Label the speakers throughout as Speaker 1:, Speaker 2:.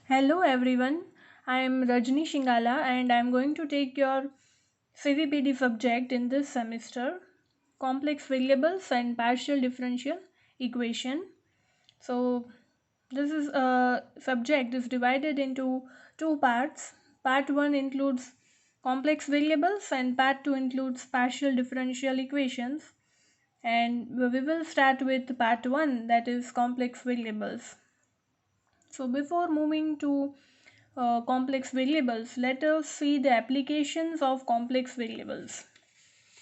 Speaker 1: Hello everyone, I am Rajni Shingala and I am going to take your CVPD subject in this semester, complex variables and partial differential equation. So this is a subject is divided into two parts. Part 1 includes complex variables and part 2 includes partial differential equations. And we will start with part 1, that is complex variables. So before moving to complex variables, let us see the applications of complex variables.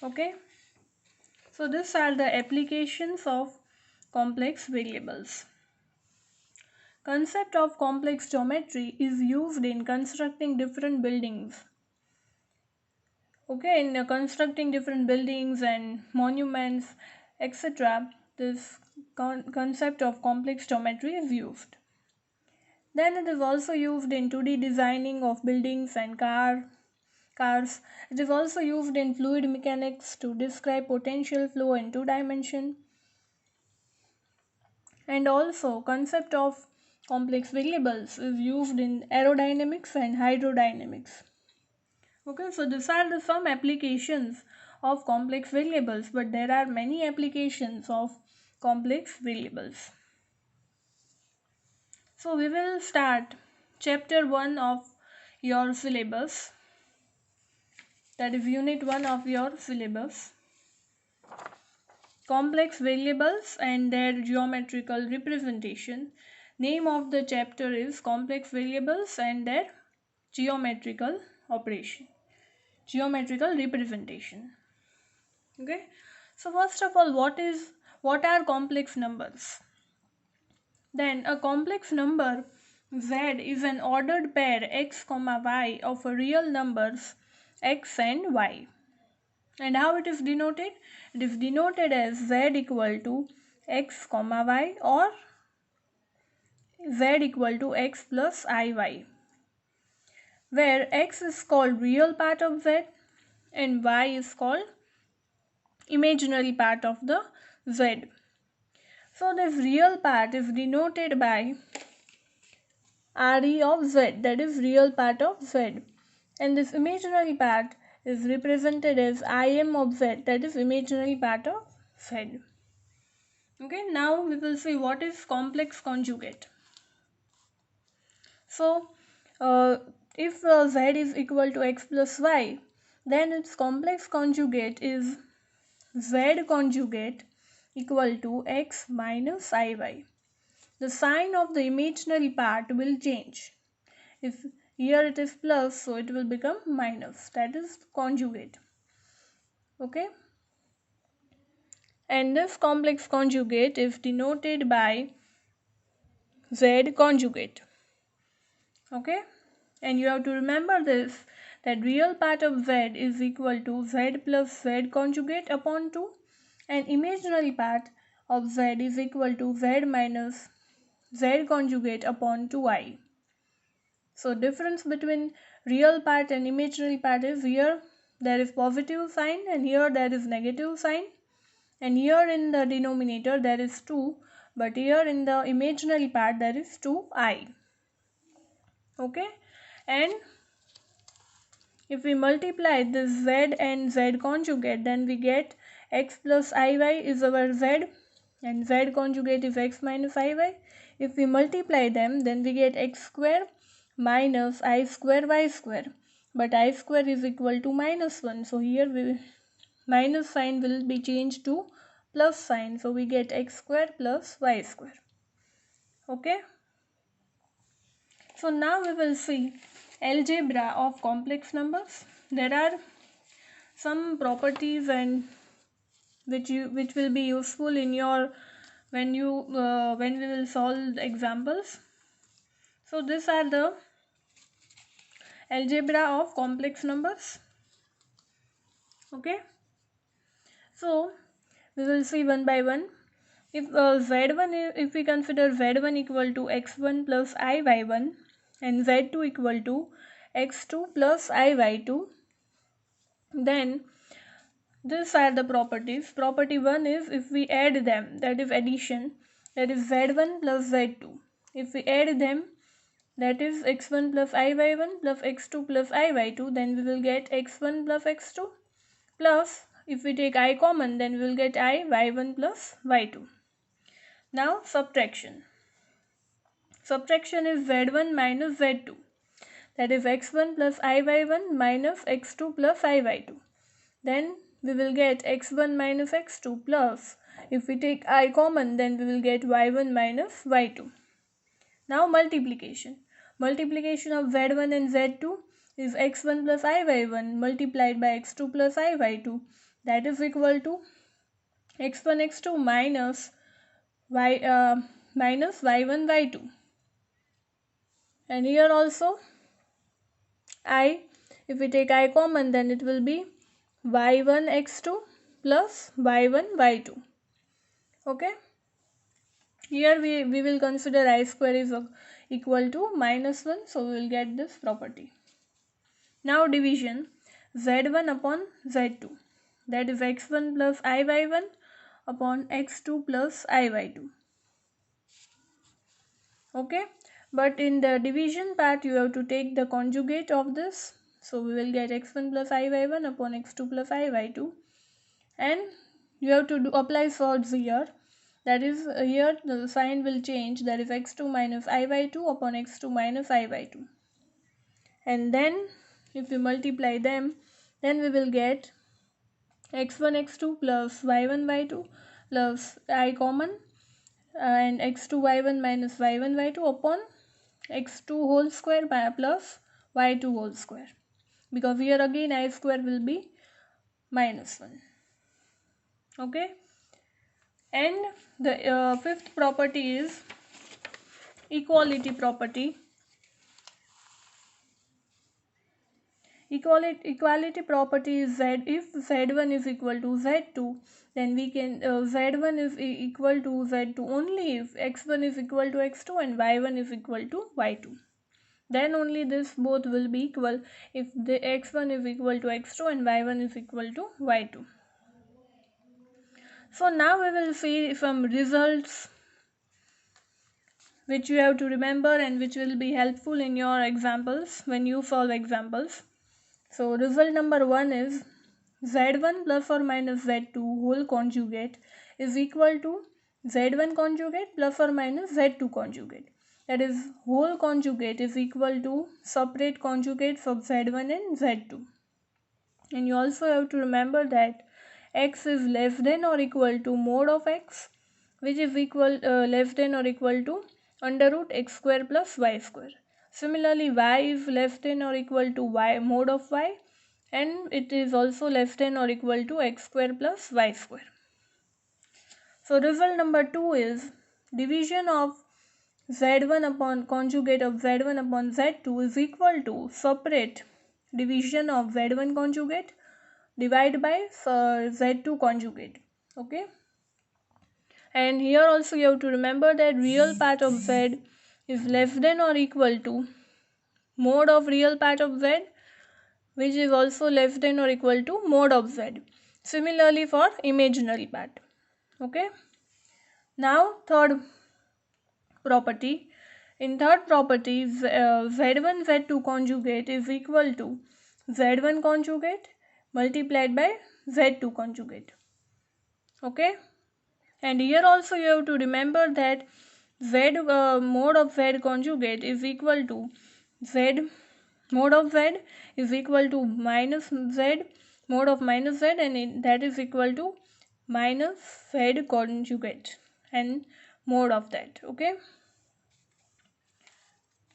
Speaker 1: Okay, so these are the applications of complex variables. Concept of complex geometry is used in constructing different buildings. Okay, in constructing different buildings and monuments, etc., this concept of complex geometry is used. Then it is also used in 2D designing of buildings and cars. It is also used in fluid mechanics to describe potential flow in 2 dimension. And also concept of complex variables is used in aerodynamics and hydrodynamics. Okay, so these are some applications of complex variables, but there are many applications of complex variables. So we will start chapter 1 of your syllabus, that is unit 1 of your syllabus. Complex variables and their geometrical representation. Name of the chapter is complex variables and their geometrical operation, geometrical representation. Okay, so first of all, what are complex numbers? Then a complex number z is an ordered pair x comma y of real numbers x and y. And how it is denoted? It is denoted as z equal to x comma y or z equal to x plus iy, where x is called real part of z and y is called imaginary part of the z. So this real part is denoted by re of z, that is real part of z, and this imaginary part is represented as im of z, that is imaginary part of z. Okay, now we will see what is complex conjugate. So if z is equal to x plus y, then its complex conjugate is z conjugate equal to x minus iy. The sign of the imaginary part will change. If here it is plus, so it will become minus, that is conjugate. Okay, and this complex conjugate is denoted by z conjugate. Okay, and you have to remember this, that real part of z is equal to z plus z conjugate upon 2 and imaginary part of z is equal to z minus z conjugate upon 2i. So difference between real part and imaginary part is here there is positive sign and here there is negative sign, and here in the denominator there is 2, but here in the imaginary part there is 2i. Okay, and if we multiply this z and z conjugate, then we get x plus iy is our z and z conjugate is x minus iy. If we multiply them, then we get x square minus I square y square, but I square is equal to minus 1, so here minus sign will be changed to plus sign, so we get x square plus y square. Okay, so now we will see algebra of complex numbers. There are some properties and which will be useful in your when we will solve examples. So these are the algebra of complex numbers. Okay, so we will see one by one. If z1 if we consider z1 equal to x1 plus iy1 and z2 equal to x2 plus iy2, then these are the properties. Property 1 is if we add them, that is addition, that is z1 plus z2. If we add them, that is x1 plus iy1 plus x2 plus iy2, then we will get x1 plus x2 plus, if we take I common, then we will get y1 plus y2. Now subtraction. Subtraction is z1 minus z2, that is x1 plus iy1 minus x2 plus iy2. Then we will get x1 minus x2 plus, if we take I common, then we will get y1 minus y2. Now multiplication. Multiplication of z1 and z2 is x1 plus iy1 multiplied by x2 plus iy2, that is equal to x1 x2 minus y1 y2. And here also if we take I common, then it will be y1 x2 plus y1 y2. Okay, here we will consider I square is equal to -1, so we will get this property. Now division, z1 upon z2, that is x1 plus iy1 upon x2 plus iy2. Okay, but in the division part you have to take the conjugate of this, so we will get x1 plus iy1 upon x2 plus iy2, and you have to apply sorts here, that is here the sign will change, that is x2 minus iy2 upon x2 minus iy2, and then if we multiply them, then we will get x1 x2 plus y1 y2 plus I common, and x2 y1 minus y1 y2 upon x2 whole square plus y2 whole square, because here again I square will be -1. Okay, and the fifth property is equality property. Equality property is z, if z1 is equal to z2, then we can z1 is equal to z2 only if x1 is equal to x2 and y1 is equal to y2. Then only this both will be equal, if the x1 is equal to x2 and y1 is equal to y2. So now we will see some results which you have to remember and which will be helpful in your examples when you solve examples. So result number 1 is z1 plus or minus z2 whole conjugate is equal to z1 conjugate plus or minus z2 conjugate. That is, whole conjugate is equal to separate conjugates of z1 and z2. And you also have to remember that x is less than or equal to mod of x, which is less than or equal to under root x square plus y square. Similarly, y is less than or equal to y mod of y, and it is also less than or equal to x square plus y square. So result number 2 is division of z1 upon conjugate of z1 upon z2 is equal to separate division of z1 conjugate divided by z2 conjugate. Okay, and here also you have to remember that real part of z is less than or equal to mod of real part of z, which is also less than or equal to mod of z. Similarly for imaginary part. Okay, now third property. In third property, z1 z2 conjugate is equal to z1 conjugate multiplied by z2 conjugate. Okay, and here also you have to remember that z mod of z conjugate is equal to z mod of z is equal to minus z mod of minus z, and that is equal to minus z conjugate and mod of that. Okay,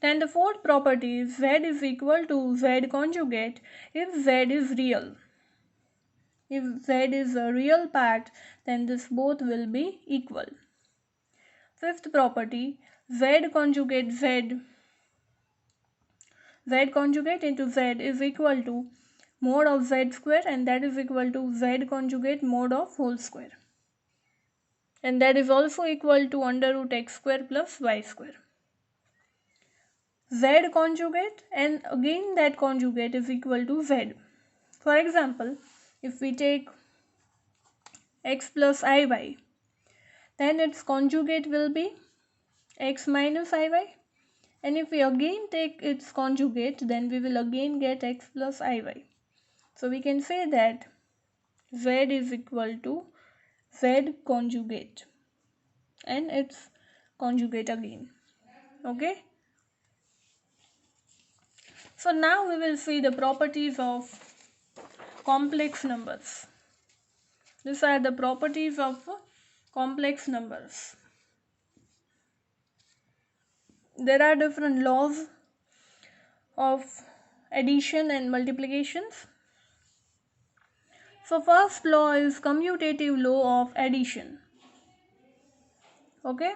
Speaker 1: then the fourth property is z is equal to z conjugate if z is real. If z is a real part, then this both will be equal. Fifth property, z conjugate into z is equal to mod of z square, and that is equal to z conjugate mod of whole square, and that is also equal to under root x square plus y square. Z conjugate and again that conjugate is equal to z. For example, if we take x plus iy, then its conjugate will be x minus iy, And if we again take its conjugate, then we will again get x plus iy. So we can say that z is equal to z conjugate and its conjugate again. Okay. So now we will see the properties of complex numbers. These are the properties of complex numbers. There are different laws of addition and multiplications. So first law is commutative law of addition. Okay.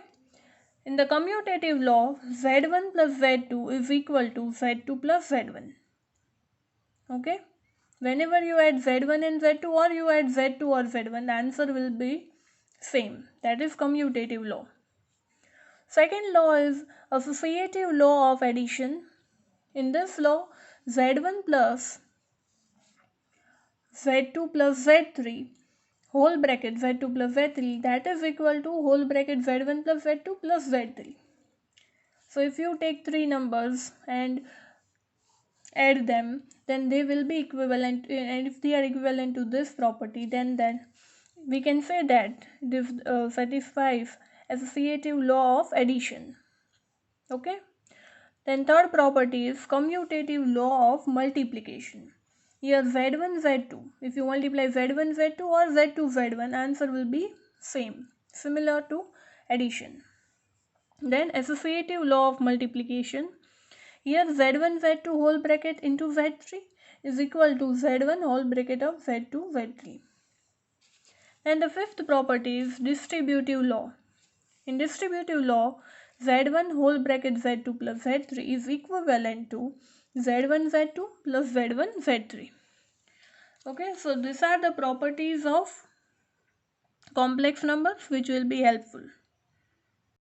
Speaker 1: In the commutative law, z1 plus z2 is equal to z2 plus z1. Okay. Whenever you add z1 and z2 or you add z2 or z1, the answer will be same. That is commutative law. Second law is associative law of addition. In this law, z1 plus z2 plus z3 whole bracket z2 plus z3, that is equal to whole bracket z1 plus z2 plus z3. So if you take three numbers and add them, then they will be equivalent, and if they are equivalent to this property, then we can say that this satisfies associative law of addition. Okay. Then third property is commutative law of multiplication. Here z1 z2, if you multiply z1 z2 or z2 z1, answer will be same, similar to addition. Then associative law of multiplication. Here z1 z2 whole bracket into z3 is equal to z1 whole bracket of z2 z3. And the fifth property is distributive law. In distributive law, z1 whole bracket z2 plus z3 is equivalent to z1 z2 plus z1 z3. Okay, so these are the properties of complex numbers which will be helpful.